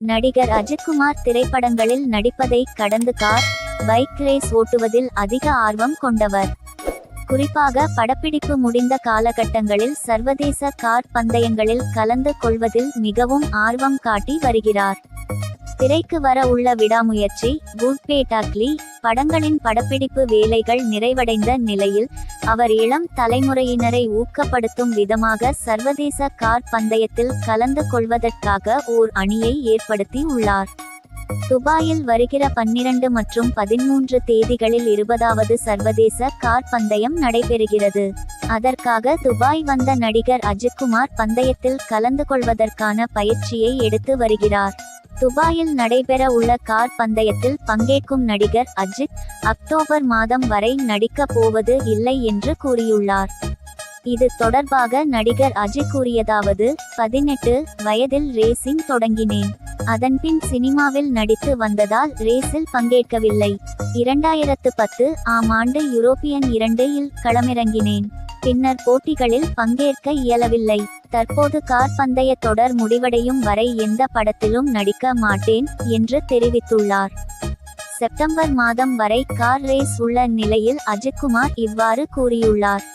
நடிகர் அஜித்குமார் திரைப்படங்களில் நடிப்பதை கடந்து கார், பைக் ரேஸ் ஓட்டுவதில் அதிக ஆர்வம் கொண்டவர். குறிப்பாக படப்பிடிப்பு முடிந்த காலகட்டங்களில் சர்வதேச கார் பந்தயங்களில் கலந்து கொள்வதில் மிகவும் ஆர்வம் காட்டி வருகிறார். திரைக்கு வர உள்ள விடாமுயற்சி, குட் பேட் அக்லி படங்களின் படப்பிடிப்பு வேலைகள் நிறைவடைந்த நிலையில் அவர் இளம் தலைமுறையினரை ஊக்கப்படுத்தும் விதமாக சர்வதேச கார் பந்தயத்தில் கலந்து கொள்வதற்காக ஓர் அணியை ஏற்படுத்தி உள்ளார். துபாயில் வருகிற 12 மற்றும் 13 தேதிகளில் 20வது சர்வதேச கார் பந்தயம் நடைபெறுகிறது. அதற்காக துபாய் வந்த நடிகர் அஜித்குமார் பந்தயத்தில் கலந்து கொள்வதற்கான பயிற்சியை எடுத்து வருகிறார். துபாயில் நடைபெற உள்ள கார் பந்தயத்தில் பங்கேற்கும் நடிகர் அஜித் அக்டோபர் மாதம் வரை நடிக்கப் போவது இல்லை என்று கூறியுள்ளார். இது தொடர்பாக நடிகர் அஜித் கூறியதாவது: 18 வயதில் ரேசிங் தொடங்கினேன். அதன்பின் சினிமாவில் நடித்து வந்ததால் ரேஸில் பங்கேற்கவில்லை. 2010 ஆம் ஆண்டு யூரோப்பியன் 2 இல் களமிறங்கினேன். பின்னர் போட்டிகளில் பங்கேற்க இயலவில்லை. தற்போது கார் பந்தய தொடர் முடிவடையும் வரை எந்த படத்திலும் நடிக்க மாட்டேன் என்று தெரிவித்துள்ளார். செப்டம்பர் மாதம் வரை கார் ரேஸ் உள்ள நிலையில் அஜித்குமார் இவ்வாறு கூறியுள்ளார்.